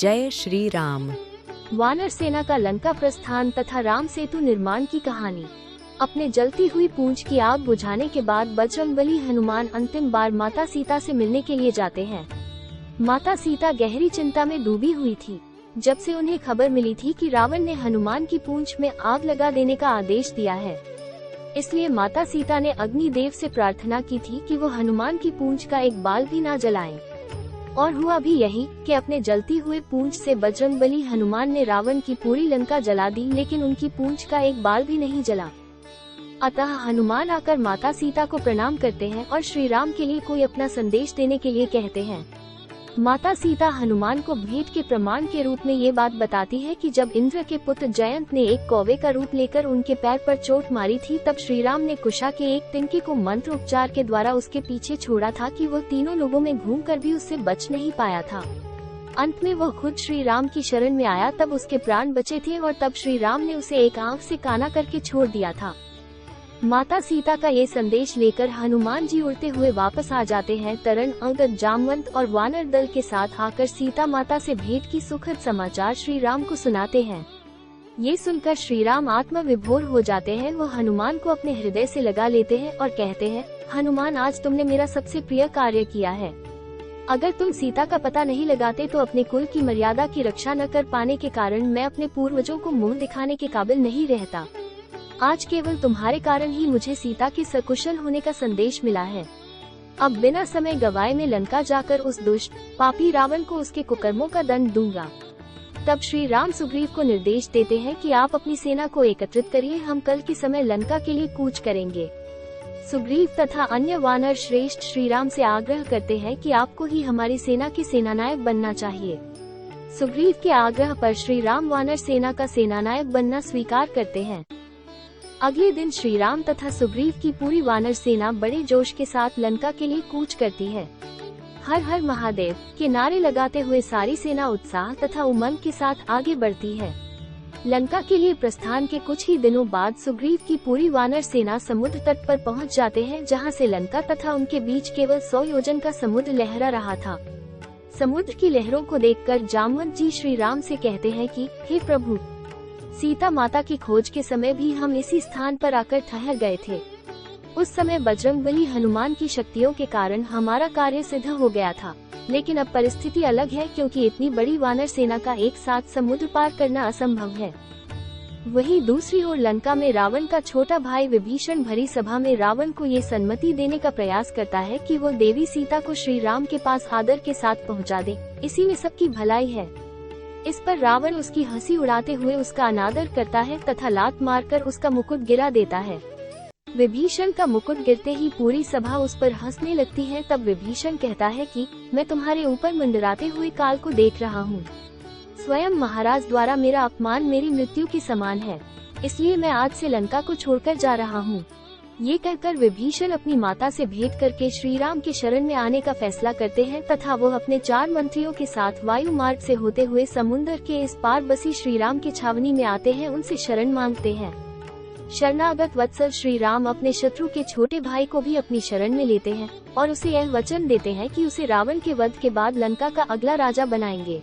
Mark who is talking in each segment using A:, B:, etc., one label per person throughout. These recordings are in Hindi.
A: जय श्री राम।
B: वानर सेना का लंका प्रस्थान तथा राम सेतु निर्माण की कहानी। अपने जलती हुई पूंछ की आग बुझाने के बाद बजरंगबली हनुमान अंतिम बार माता सीता से मिलने के लिए जाते हैं। माता सीता गहरी चिंता में डूबी हुई थी जब से उन्हें खबर मिली थी कि रावण ने हनुमान की पूंछ में आग लगा देने का आदेश दिया है। इसलिए माता सीता ने अग्निदेव से प्रार्थना की थी कि वो हनुमान की पूंछ का एक बाल भी ना जलाएं। और हुआ भी यही कि अपने जलती हुए पूंछ से बजरंगबली हनुमान ने रावण की पूरी लंका जला दी, लेकिन उनकी पूंछ का एक बाल भी नहीं जला। अतः हनुमान आकर माता सीता को प्रणाम करते हैं और श्री राम के लिए कोई अपना संदेश देने के लिए कहते हैं। माता सीता हनुमान को भेंट के प्रमाण के रूप में ये बात बताती है कि जब इंद्र के पुत्र जयंत ने एक कौवे का रूप लेकर उनके पैर पर चोट मारी थी, तब श्री राम ने कुशा के एक तिनके को मंत्र उपचार के द्वारा उसके पीछे छोड़ा था कि वो तीनों लोगों में घूमकर भी उससे बच नहीं पाया था। अंत में वह खुद श्री राम की शरण में आया, तब उसके प्राण बचे थे और तब श्री राम ने उसे एक आंख से काना करके छोड़ दिया था। माता सीता का ये संदेश लेकर हनुमान जी उड़ते हुए वापस आ जाते हैं। तरण, अंगद, जामवंत और वानर दल के साथ आकर सीता माता से भेंट की सुखद समाचार श्री राम को सुनाते हैं। ये सुनकर श्री राम आत्म विभोर हो जाते हैं। वो हनुमान को अपने हृदय से लगा लेते हैं और कहते हैं, हनुमान, आज तुमने मेरा सबसे प्रिय कार्य किया है। अगर तुम सीता का पता नहीं लगाते तो अपने कुल की मर्यादा की रक्षा न कर पाने के कारण मैं अपने पूर्वजों को मुंह दिखाने के काबिल नहीं रहता। आज केवल तुम्हारे कारण ही मुझे सीता के सकुशल होने का संदेश मिला है। अब बिना समय गवाए मैं लंका जाकर उस दुष्ट पापी रावण को उसके कुकर्मों का दंड दूंगा। तब श्री राम सुग्रीव को निर्देश देते हैं कि आप अपनी सेना को एकत्रित करिए, हम कल के समय लंका के लिए कूच करेंगे। सुग्रीव तथा अन्य वानर श्रेष्ठ श्री राम से आग्रह करते हैं कि आपको ही हमारी सेना के सेनानायक बनना चाहिए। सुग्रीव के आग्रह पर श्री राम वानर सेना का सेनानायक बनना स्वीकार करते हैं। अगले दिन श्री राम तथा सुग्रीव की पूरी वानर सेना बड़े जोश के साथ लंका के लिए कूच करती है। हर हर महादेव के नारे लगाते हुए सारी सेना उत्साह तथा उमंग के साथ आगे बढ़ती है। लंका के लिए प्रस्थान के कुछ ही दिनों बाद सुग्रीव की पूरी वानर सेना समुद्र तट पर पहुंच जाते हैं, जहां से लंका तथा उनके बीच केवल 100 योजन का समुद्र लहरा रहा था। समुद्र की लहरों को देखकर जामवंत जी श्री राम से कहते हैं कि हे प्रभु, सीता माता की खोज के समय भी हम इसी स्थान पर आकर ठहर गए थे। उस समय बजरंगबली हनुमान की शक्तियों के कारण हमारा कार्य सिद्ध हो गया था, लेकिन अब परिस्थिति अलग है, क्योंकि इतनी बड़ी वानर सेना का एक साथ समुद्र पार करना असंभव है। वहीं दूसरी ओर लंका में रावण का छोटा भाई विभीषण भरी सभा में रावण को ये सम्मति देने का प्रयास करता है कि वो देवी सीता को श्री राम के पास आदर के साथ पहुँचा दे, इसी में सबकी भलाई है। इस पर रावण उसकी हंसी उड़ाते हुए उसका अनादर करता है तथा लात मारकर उसका मुकुट गिरा देता है। विभीषण का मुकुट गिरते ही पूरी सभा उस पर हंसने लगती है। तब विभीषण कहता है कि मैं तुम्हारे ऊपर मंडराते हुए काल को देख रहा हूँ। स्वयं महाराज द्वारा मेरा अपमान मेरी मृत्यु के समान है, इसलिए मैं आज से लंका को छोड़कर जा रहा हूँ। ये कहकर विभीषण अपनी माता से भेंट करके श्री राम के शरण में आने का फैसला करते हैं तथा वो अपने 4 मंत्रियों के साथ वायु मार्ग से होते हुए समुद्र के इस पार बसी श्री राम की छावनी में आते हैं, उनसे शरण मांगते हैं। शरणागत वत्सल श्री राम अपने शत्रु के छोटे भाई को भी अपनी शरण में लेते हैं और उसे यह वचन देते हैं कि उसे रावण के वध के बाद लंका का अगला राजा बनाएंगे।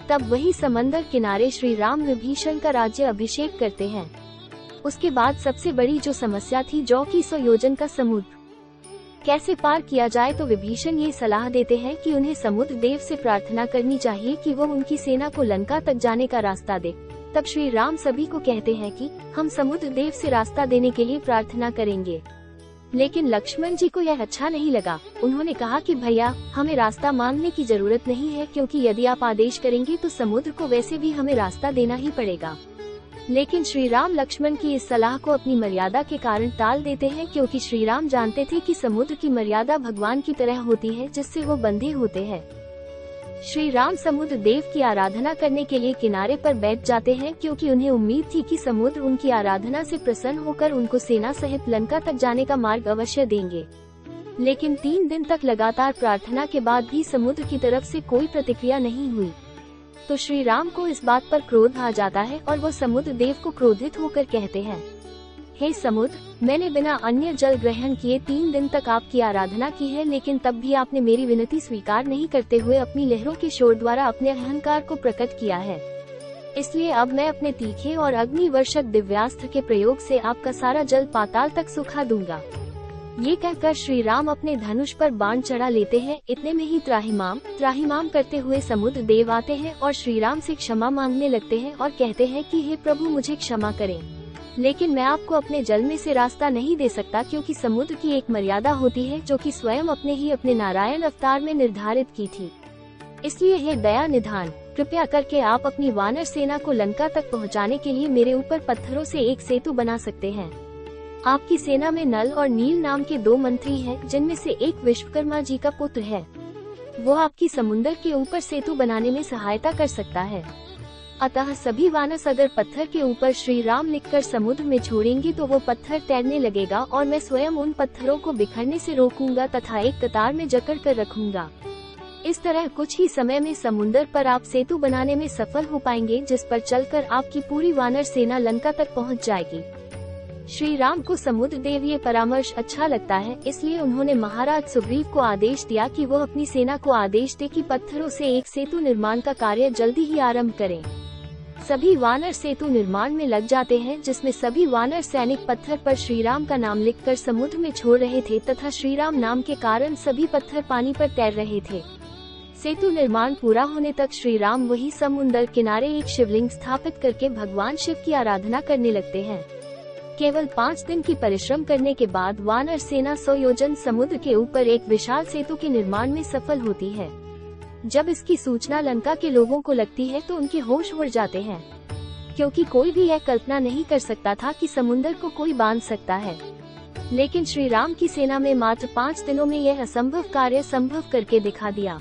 B: तब वही समंदर किनारे श्री राम विभीषण का राज्य अभिषेक करते हैं। उसके बाद सबसे बड़ी जो समस्या थी, जो कि 100 योजन का समुद्र कैसे पार किया जाए, तो विभीषण ये सलाह देते हैं कि उन्हें समुद्र देव से प्रार्थना करनी चाहिए कि वो उनकी सेना को लंका तक जाने का रास्ता दे। तब श्री राम सभी को कहते हैं कि हम समुद्र देव से रास्ता देने के लिए प्रार्थना करेंगे। लेकिन लक्ष्मण जी को यह अच्छा नहीं लगा। उन्होंने कहा कि भैया, हमें रास्ता मांगने की जरूरत नहीं है, क्योंकि यदि आप आदेश करेंगे तो समुद्र को वैसे भी हमें रास्ता देना ही पड़ेगा। लेकिन श्री राम लक्ष्मण की इस सलाह को अपनी मर्यादा के कारण टाल देते हैं, क्योंकि श्री राम जानते थे कि समुद्र की मर्यादा भगवान की तरह होती है, जिससे वो बंधे होते हैं। श्री राम समुद्र देव की आराधना करने के लिए किनारे पर बैठ जाते हैं, क्योंकि उन्हें उम्मीद थी कि समुद्र उनकी आराधना से प्रसन्न होकर उनको सेना सहित लंका तक जाने का मार्ग अवश्य देंगे। लेकिन 3 दिन तक लगातार प्रार्थना के बाद भी समुद्र की तरफ से कोई प्रतिक्रिया नहीं हुई। तो श्री राम को इस बात पर क्रोध आ जाता है और वो समुद्र देव को क्रोधित होकर कहते हैं, हे समुद्र, मैंने बिना अन्य जल ग्रहण किए 3 दिन तक आपकी आराधना की है, लेकिन तब भी आपने मेरी विनती स्वीकार नहीं करते हुए अपनी लहरों के शोर द्वारा अपने अहंकार को प्रकट किया है। इसलिए अब मैं अपने तीखे और अग्नि वर्षक दिव्यास्त्र के प्रयोग से आपका सारा जल पाताल तक सुखा दूंगा। ये कहकर श्री राम अपने धनुष पर बाण चढ़ा लेते हैं। इतने में ही त्राहिमाम करते हुए समुद्र देव आते हैं और श्री राम से क्षमा मांगने लगते हैं और कहते हैं कि हे प्रभु, मुझे क्षमा करें, लेकिन मैं आपको अपने जल में से रास्ता नहीं दे सकता, क्योंकि समुद्र की एक मर्यादा होती है जो कि स्वयं अपने नारायण अवतार में निर्धारित की थी। इसलिए हे दया निधान, कृपया करके आप अपनी वानर सेना को लंका तक पहुंचाने के लिए मेरे ऊपर पत्थरों से एक सेतु बना सकते हैं। आपकी सेना में नल और नील नाम के 2 मंत्री हैं, जिनमें से एक विश्वकर्मा जी का पुत्र है। वो आपकी समुंदर के ऊपर सेतु बनाने में सहायता कर सकता है। अतः सभी वानस अगर पत्थर के ऊपर श्री राम लिखकर समुद्र में छोड़ेंगे तो वो पत्थर तैरने लगेगा और मैं स्वयं उन पत्थरों को बिखरने से रोकूंगा तथा एक कतार में जकड़ कर रखूंगा। इस तरह कुछ ही समय में समुंदर पर आप सेतु बनाने में सफल हो पाएंगे, जिस पर चलकर आपकी पूरी वानर सेना लंका तक पहुंच जाएगी। श्री राम को समुद्र देव ये परामर्श अच्छा लगता है, इसलिए उन्होंने महाराज सुग्रीव को आदेश दिया कि वो अपनी सेना को आदेश दे कि पत्थरों से एक सेतु निर्माण का कार्य जल्दी ही आरंभ करें। सभी वानर सेतु निर्माण में लग जाते हैं, जिसमें सभी वानर सैनिक पत्थर पर श्री राम का नाम लिखकर समुद्र में छोड़ रहे थे तथा श्री राम नाम के कारण सभी पत्थर पानी पर तैर रहे थे। सेतु निर्माण पूरा होने तक श्री राम वही समुद्र किनारे एक शिवलिंग स्थापित करके भगवान शिव की आराधना करने लगते हैं। केवल 5 दिन की परिश्रम करने के बाद वानर सेना 100 योजन समुद्र के ऊपर एक विशाल सेतु के निर्माण में सफल होती है। जब इसकी सूचना लंका के लोगों को लगती है तो उनके होश उड़ जाते हैं, क्योंकि कोई भी यह कल्पना नहीं कर सकता था कि समुद्र को कोई बांध सकता है। लेकिन श्री राम की सेना में मात्र 5 दिनों में यह असंभव कार्य संभव करके दिखा दिया।